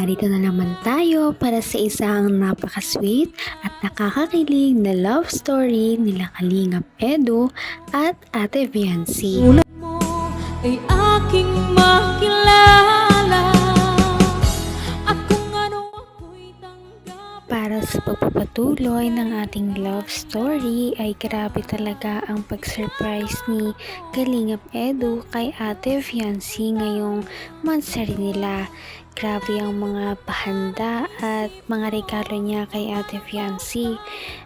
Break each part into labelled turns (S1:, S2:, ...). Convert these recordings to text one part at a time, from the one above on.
S1: narito na naman tayo para sa isang napaka-sweet at nakakakilig na love story nila Kalingap Edu at Ate Viancy.
S2: Tulad mo ay aking makilala at kung ano ako'y tanggap.
S1: Para sa pagpapatuloy ng ating love story ay grabe talaga ang pag-surprise ni Kalingap Edu kay Ate Viancy ngayong monthsary nila. Grabe ang mga pahanda at mga regalo niya kay Ate Viancy.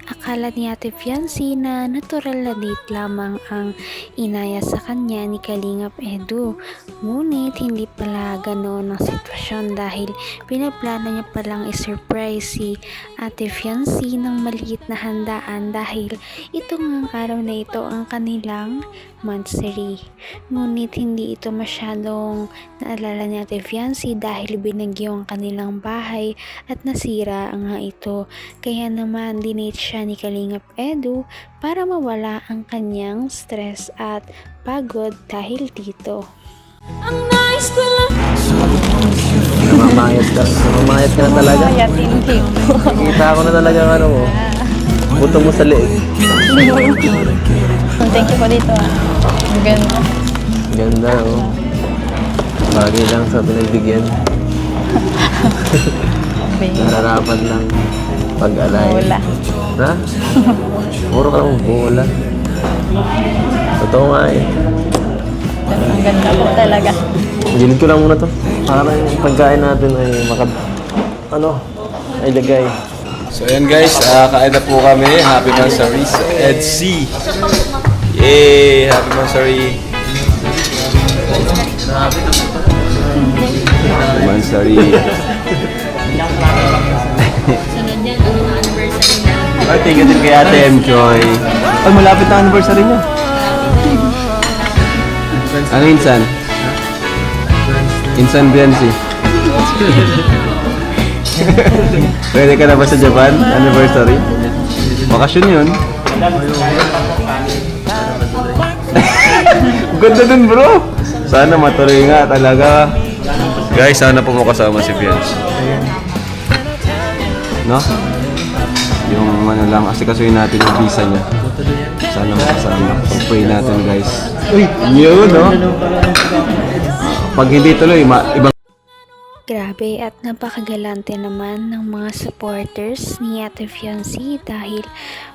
S1: Akala ni Ate Viancy na natural na date lamang ang inaya sa kanya ni Kalingap Edu. Ngunit hindi pala ganoon ang sitwasyon dahil pinaplano niya palang i-surprise si Ate Viancy ng maliit na handaan dahil itong araw na ito ang kanilang monthsary. Ngunit hindi ito masyadong naalala ni Ate Viancy dahil binagyo ang kanilang bahay at nasira ang nga ito. Kaya naman dinate siya ni Kalingap Edu para mawala ang kanyang stress at pagod dahil dito.
S2: Ang nais ko lang
S3: Namamayat ka na talaga. Nakikita ko na talaga ang ano mo. Butong mo sa leeg.
S4: Thank you po dito. Ang ganda.
S3: Ganda, oh. Bagay lang sa pinagbigyan. Nararapat lang pag-alay.
S4: Bola.
S3: Ha? Puro ka lang bola. Totoo nga eh.
S4: Ang ganda po talaga.
S3: Gilid ko lang muna to. Para yung pagkain natin ay ay lagay.
S5: So ayan guys, kain na po kami. Happy Monthsary sa EDC. Yay! Happy Monthsary. Happy Monthsary. Ay, thank you din kay Ate M-Joy. Ay, malapit na anniversary niya. Ano insan? Insan Biancy. Pwede ka na ba sa Japan? Anniversary? Bakasyon yun. Ganda dun bro! Sana matuloy nga talaga. Guys, sana po mo kasama si Biancy. No? Yung ano lang, asikasuhin natin yung visa niya. Sana makasama. Pag-pray natin guys. Yun, no? Pag hindi tuloy, iba.
S1: Grabe at napakagalante naman ng mga supporters ni Ate Viancy dahil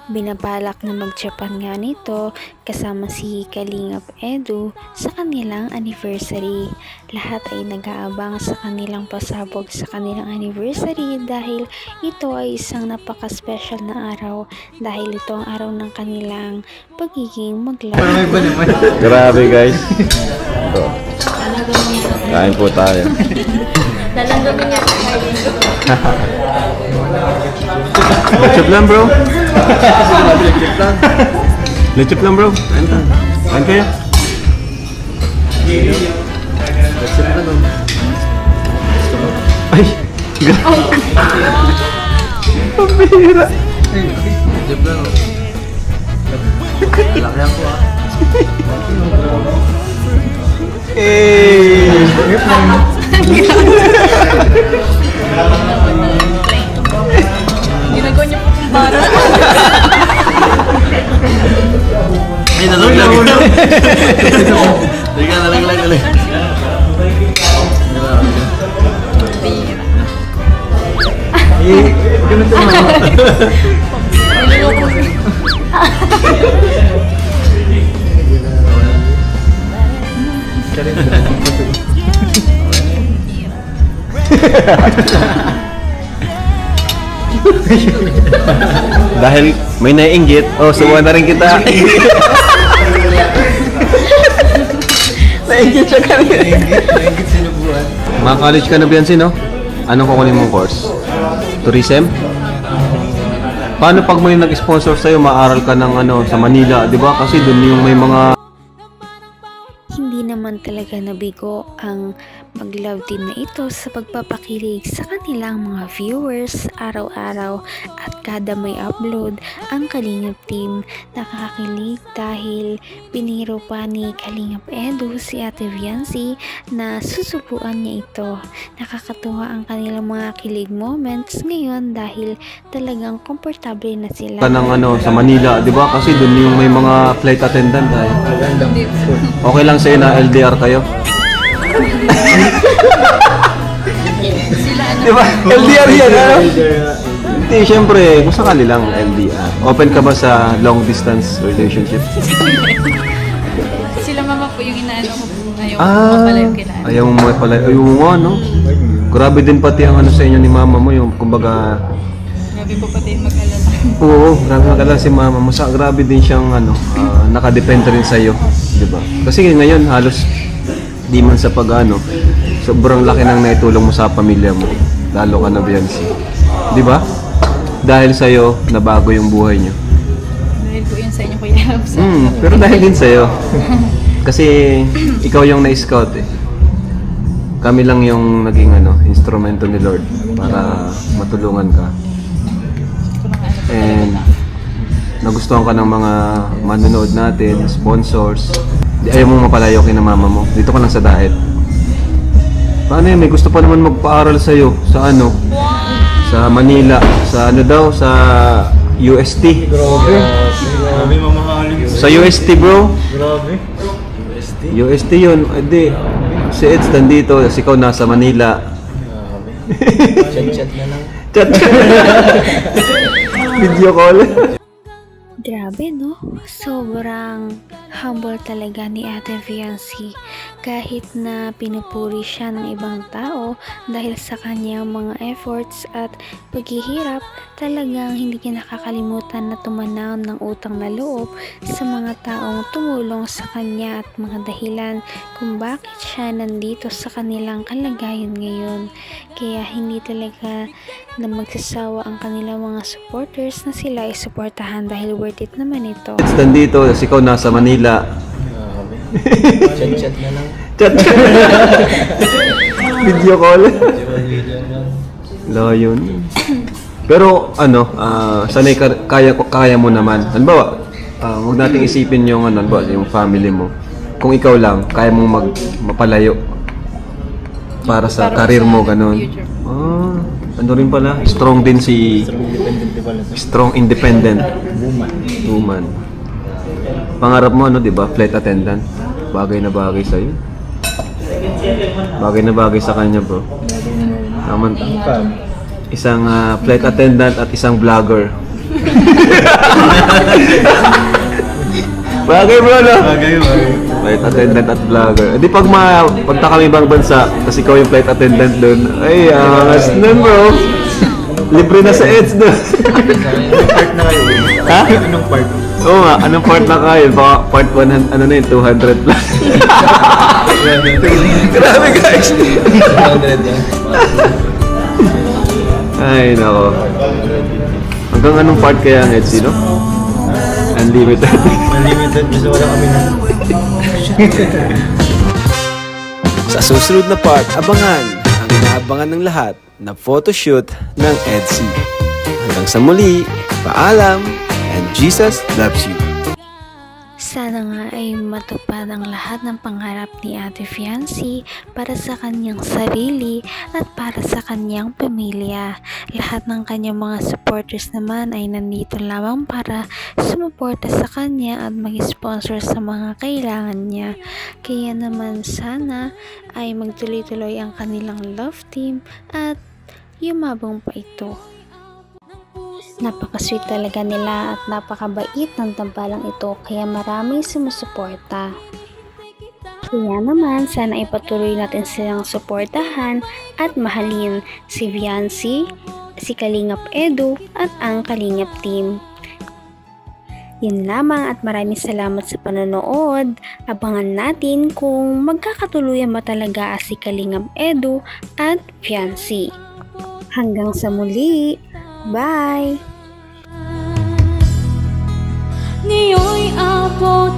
S1: binabalak na mag-Japan nga nito kasama si Kalingap Edu sa kanilang anniversary. Lahat ay nag-aabang sa kanilang pasabog sa kanilang anniversary dahil ito ay isang napaka-special na araw dahil ito ang araw ng kanilang pagiging mag-love.
S5: Grabe guys. Ito. Kain po tayo. Lechop lang bro. Lechop lang bro. Kain kayo. Ay. Pambira. Lechop lang. Laki ako ah. Eh.
S4: Ginagawa niyo po kung para.
S5: Ay, nalaglag. Teka, nalaglag. Eh, ganito naman. Dahil may naiinggit, subukan na rin kita. Naiinggit siya kanina. Naiinggit sinubuhan. Mga college ka na Biancy, no? Anong kukunin mong course? Tourism? Paano pag may nag-sponsor sa'yo, maaral ka ng sa Manila, di ba? Kasi doon yung may mga
S1: Hindi naman talaga nabigo ang mag-love team na ito sa pagpapakilig sa kanilang mga viewers araw-araw at kada may upload ang Kalingap team. Nakakakilig dahil biniro pa ni Kalingap Edu si Ate Viancy na susubuan niya ito. Nakakatuwa ang kanilang mga kilig moments ngayon dahil talagang komportable na sila.
S5: Ng sa Manila, di ba? Kasi doon yung may mga flight attendant tayo. Okay lang sa'yo na LDR kayo? Di ba? LDR yan, ano? Hindi, syempre, kung sakali lang LDR. Open ka ba sa long distance relationship?
S4: Sila mama po yung inaano ko po. Ayaw mapalayo kila.
S5: Ayaw mo mapalayo. Ayaw mo, no? Grabe din pati ang sa inyo ni mama mo, yung kumbaga...
S4: Grabe po pati yung mag-alala.
S5: Oo, grabe mag-alala si mama mo. Grabe din siyang nakadepende rin sa'yo. Diba? Kasi ngayon halos di man sa sobrang laki nang naitulong mo sa pamilya mo. Lalo ka na Viancy. Diba? Dahil sa'yo, nabago yung buhay niyo.
S4: Dahil po yun sa inyo kuya.
S5: Pero dahil din sa'yo. Kasi ikaw yung na-scout eh. Kami lang yung naging instrumento ni Lord para matulungan ka. And nagustuhan ka ng mga manonood natin, sponsors. Ayaw mong mapalayo kay na mama mo. Dito ka lang sa diet. Paano yun? May gusto pa naman magpa-aral sa'yo sa sa Manila, sa sa UST.
S3: Grabe mamahalin.
S5: Sa UST bro.
S3: Grabe.
S5: UST yun. Hindi. Si Eds nandito, si ikaw nasa Manila.
S3: Chat-chat na lang.
S5: Chat. Video call.
S1: Grabe no? Sobrang humble talaga ni Ate Viancy kahit na pinupuri siya ng ibang tao dahil sa kanyang mga efforts at paghihirap, talagang hindi niya nakakalimutan na tumanaw ng utang na loob sa mga taong tumulong sa kanya at mga dahilan kung bakit siya nandito sa kanilang kalagayan ngayon. Kaya hindi talaga na magsasawa ang kanilang mga supporters na sila ay suportahan dahil worth it naman ito.
S5: Nandito, si ikaw nasa Manila.
S3: Chat-chat na lang.
S5: Chat. Video call. Lo yun. Pero sanay kaya mo naman. Halimbawa, huwag nating isipin yung yung family mo. Kung ikaw lang, kaya mong mapalayo para sa career mo, ganun. Ano rin pala, strong din si strong independent woman. Pangarap mo di ba, flight attendant. Bagay na bagay sa iyo. Bagay na bagay sa kanya, bro. Naman isang flight attendant at isang vlogger. Bagay bro, no? Bagay. Flight attendant at vlogger. Di pagta kami ibang bansa, kasi ikaw yung flight attendant doon. Ay, angas nun bro. Libre na sa Eds doon.
S3: Anong part na kayo?
S5: Ha?
S3: Anong part?
S5: Oo nga, anong part na kayo? Baka part 100, 200 plus. Grabe guys.
S3: 100 yan.
S5: Ay, nako. Hanggang anong part kaya ang Eds, no? Unlimited.
S3: Unlimited kasi wala kami na.
S6: Sa susunod na part, abangan ang inaabangan ng lahat na photoshoot ng EDC. Hanggang sa muli, paalam, and Jesus loves you.
S1: Sana nga ay matupad ang lahat ng pangarap ni Ate Viancy para sa kanyang sarili at para sa kanyang pamilya. Lahat ng kanyang mga supporters naman ay nandito lamang para sumuporta sa kanya at mag-sponsor sa mga kailangan niya. Kaya naman sana ay magtuloy-tuloy ang kanilang love team at yumabong pa ito. Napaka-sweet talaga nila at napakabait ng tambalang ito kaya maraming sumusuporta. Kaya naman sana ipatuloy natin silang suportahan at mahalin si Viancy, si Kalingap Edu at ang Kalingap team. Yun lamang at maraming salamat sa panonood. Abangan natin kung magkakatuluyan ba talaga si Kalingap Edu at Viancy. Hanggang sa muli! Bye!
S2: Ngayon'y abot